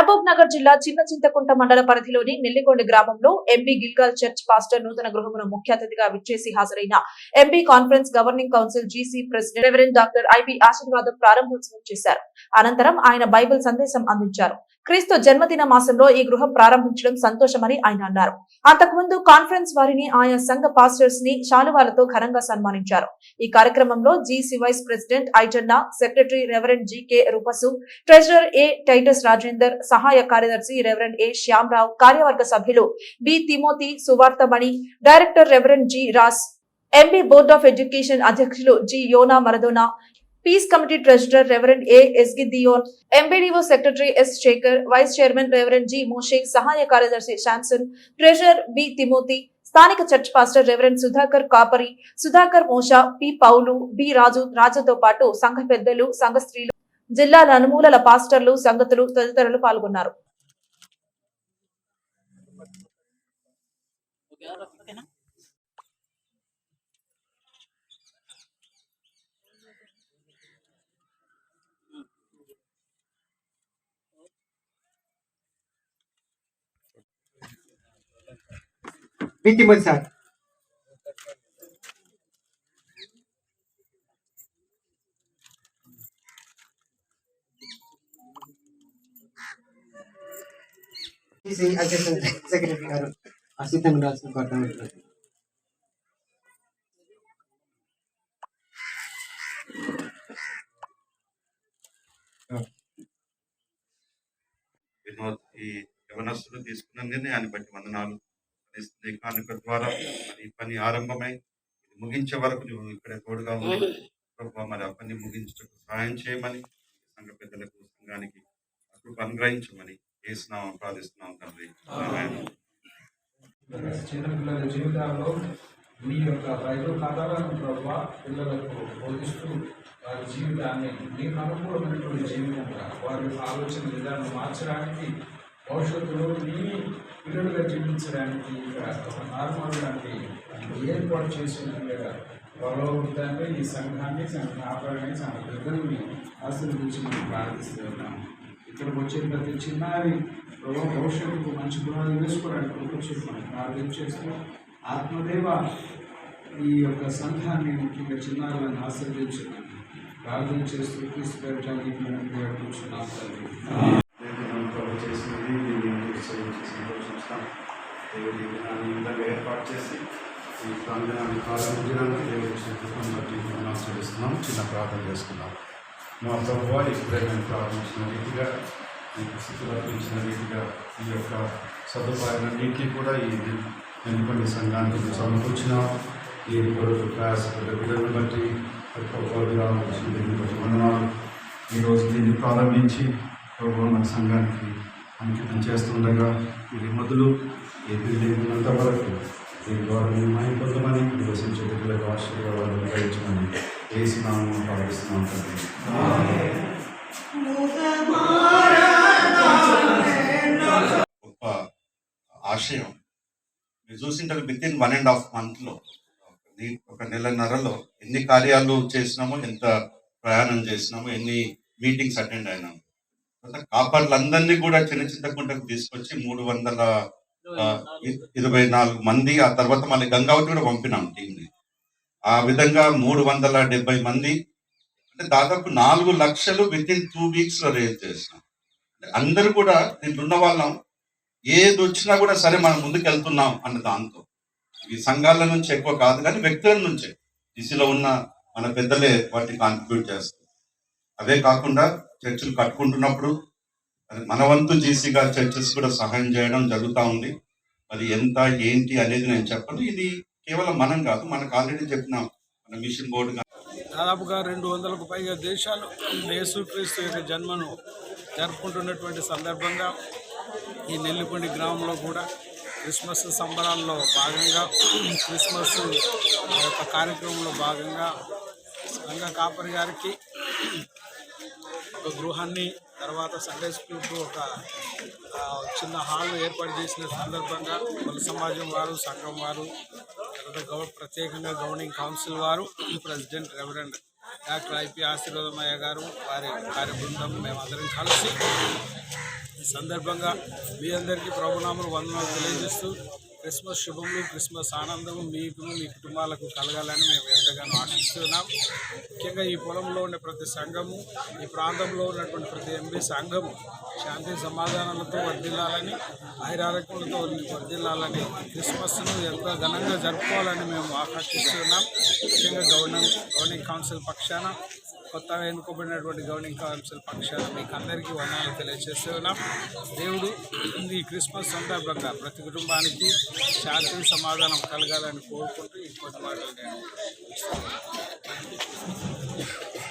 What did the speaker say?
మహబూబ్ నగర్ జిల్లా చిన్న చింతకుంట మండల పరిధిలోని నెల్లికొండ గ్రామంలో ఎంబీ గిల్గాల్ చర్చ్ పాస్టర్ నూతన గృహమును ముఖ్య అతిథిగా విచ్చేసి హాజరైన MB conference governing council GC president reverend doctor IB ఆశీర్వాదం ప్రారంభోత్సవం చేశారు. అనంతరం ఆయన బైబిల్ సందేశం అందించారు. క్రీస్తు జన్మదిన మాసంలో ఈ గృహం ప్రారంభించడం సంతోషమని ఆయన అన్నారు. అంతకుముందు కాన్ఫరెన్స్ వారిని ఆయా సంఘ పాస్టర్స్ ని శాలువాలతో ఘనంగా సన్మానించారు. ఈ కార్యక్రమంలో GC vice president Aijanna, secretary reverend GK Rupasu, treasurer A Titus Rajender, సహాయ కార్యదర్శి రెవరెండ్ ఏ శ్యామరావు, కార్యవర్గ సభ్యులు B Timothy, Suvarthamani, director reverend G Ross, MB board of education అధ్యక్షులు G Yona Maradona, peace committee treasurer reverend A S Gideon, MBDO secretary S Shekhar, vice chairman reverend G Moshe, సహాయ కార్యదర్శి Samson, treasurer B Timothy, స్థానిక church pastor reverend Sudhakar Kapari, Sudhakar Mosha, P Paul, B రాజుతో పాటు సంఘ పెద్దలు, సంఘ స్త్రీలు, జిల్లా నలుమూలల పాస్టర్లు, సంగతులు తదితరులు పాల్గొన్నారు. సార్ సెక్రటరీ గారు అసితం రాసిన కోరుతున్నాను. వినోద్ ఈ యవనస్తులు తీసుకున్నందుకనే ఆయన బట్టి వందనాలు. కానుక ద్వారా మరి పని ఆరంభమై ముగించే వరకు నువ్వు ఇక్కడ తోడుగా ఉంది. మరి ఆ పని ముగించటకు సహాయం చేయమని సంఘ పెద్దలకు, సంఘానికి అప్పుడు అనుగ్రహించమని చేస్తున్నాం, ప్రార్థిస్తున్నాం తండ్రి. చిన్నపిల్లల జీవితాల్లో మీ యొక్క బైబిల్ కథలను ప్రభావ పిల్లలకు బోధిస్తూ వారి జీవితాన్ని మీకు అనుకూలమైనటువంటి జీవితంగా వారి యొక్క ఆలోచన విధానం మార్చడానికి, భవిష్యత్తులో మీ పిల్లలుగా జీవించడానికి ఒక నార్మల్ లాంటి ఏర్పాటు చేసినట్లుగా బలవంతాన్ని ఈ సంఘాన్ని, సంఘ ఆపరణని, సంఘ పెద్దల్ని ఆశీర్వదించి మేము ప్రార్థిస్తూ ఉన్నాము. ఇక్కడికి వచ్చే ప్రతి చిన్నారి భవిష్యత్తుకు మంచి పునాది వేసుకోవడానికి వచ్చి మనం ప్రార్థన చేస్తూ ఆత్మదేవ ఈ యొక్క సంఘాన్ని, ముఖ్యంగా చిన్నారులను ఆశీర్వదించడం ప్రార్థన చేస్తూ తీసుకెళ్ళడానికి కూర్చున్నాం తండ్రి. సంతోషిస్తాం. దేవుడి విధానాన్ని విధంగా ఏర్పాటు చేసి ఈ ప్రాంగణాన్ని ప్రారంభించడానికి దేవుడి కృపను బట్టి మనం ఆశ్రయిస్తున్నాం. చిన్న ప్రార్థన చేసుకున్నాం. మా ప్రభువా, ఇప్పుడే మేము ప్రారంభించిన రీతిగా, మీకు స్థితిలో ఇచ్చిన రీతిగా ఈ యొక్క సదుపాయాలన్నింటినీ కూడా ఈ నెల్లికొండ సంఘానికి సమకూర్చినాం. ఈ కొరకు ప్రయాసపడ్డ విధులను బట్టి వచ్చిన దీన్ని బట్టి వందనాలు. ఈరోజు దీన్ని ప్రారంభించి ప్రభు మన సంఘానికి అంకితం చేస్తుండగా ఇది మొదలు ఎదురులేనంత వరకు దీని ద్వారా మేము మహిమ పొందమని, నివసించే బిడ్డలకు ఆశీర్వాదాలు అనుగ్రహించమని యేసు నామములో ప్రార్థిస్తున్నాం తండ్రి. గొప్ప ఆశయం మీరు చూసింటారు. వితిన్ 1.5 monthలో, ఒక నెలన్నరలో ఎన్ని కార్యాలు చేసినామో, ఎంత ప్రయాణం చేసినామో, ఎన్ని మీటింగ్స్ అటెండ్ అయినాము. కాపర్లందరినీ కూడా చిన్న చింతకుంటకు తీసుకొచ్చి 324 మంది, ఆ తర్వాత మళ్ళీ గంగావతి కూడా పంపినాం టీంని. ఆ విధంగా 370 మంది, అంటే దాదాపు 4 లక్షలు వితిన్ 2 weeksలో రేజ్ చేసినాం. అందరూ కూడా దీంట్లో ఉన్న వాళ్ళం ఏది వచ్చినా కూడా సరే మనం ముందుకు వెళ్తున్నాం అన్న దాంతో. ఈ సంఘాల నుంచి ఎక్కువ కాదు కానీ వ్యక్తుల నుంచే, దిశలో ఉన్న మన పెద్దలే వాటిని కాంట్రిబ్యూట్ చేస్తారు. అదే కాకుండా చర్చిలు కట్టుకుంటున్నప్పుడు అది మన వంతు జీసీగా చర్చెస్ కూడా సహాయం చేయడం జరుగుతూ ఉంది. మరి ఎంత ఏంటి అనేది నేను చెప్పను. ఇది కేవలం మనం కాదు, మనకు ఆల్రెడీ చెప్పినాం మన మిషన్ బోర్డు. దాదాపుగా 200కు పైగా దేశాలు యేసుక్రీస్తు యొక్క జన్మను జరుపుకుంటున్నటువంటి సందర్భంగా ఈ నెల్లికొండ గ్రామంలో కూడా క్రిస్మస్ సంబరాల్లో భాగంగా, క్రిస్మస్ యొక్క కార్యక్రమంలో భాగంగా సంఘ కాపరి గారికి ఒక గృహాన్ని, తర్వాత సండే స్కూల్కు ఒక చిన్న హాల్ ఏర్పాటు చేసిన సందర్భంగా కుల సమాజం వారు, సంఘం వారు, తర్వాత ప్రత్యేకంగా గవర్నింగ్ కౌన్సిల్ వారు, ప్రెసిడెంట్ రెవరెండ్ డాక్టర్ ఐపీ ఆశీర్వాదమయ్య గారు, వారి కార్యబృందం మేమందరం కలిసి ఈ సందర్భంగా మీ అందరికీ ప్రభునామములు వందనాలు తెలియజేస్తూ క్రిస్మస్ శుభములు, క్రిస్మస్ ఆనందము మీకు మీ కుటుంబాలకు కలగాలని మేము ఎంతగానో ఆశిస్తున్నాం. ముఖ్యంగా ఈ పొలంలో ఉండే ప్రతి సంఘము, ఈ ప్రాంతంలో ఉన్నటువంటి ప్రతి ఎంబీ సంఘము శాంతి సమాధానాలతో వర్ధిల్లాలని, ఆయురారోగ్యాలతో వర్ధిల్లాలని, క్రిస్మస్ను ఎంతో ఘనంగా జరుపుకోవాలని మేము ఆకాంక్షిస్తున్నాం. ముఖ్యంగా గవర్నింగ్ కౌన్సిల్ పక్షాన, కొత్తగా ఎన్నుకోబడినటువంటి గవర్నింగ్ కౌన్సిల్ పక్షాన మీకు అందరికీ వందనాలు తెలియజేస్తున్నాం. దేవుడు ఈ క్రిస్మస్ సందర్భంగా ప్రతి కుటుంబానికి శాంతి సమాధానం కలగాలని కోరుకుంటూ ఈ కొద్ది మాటలు నేను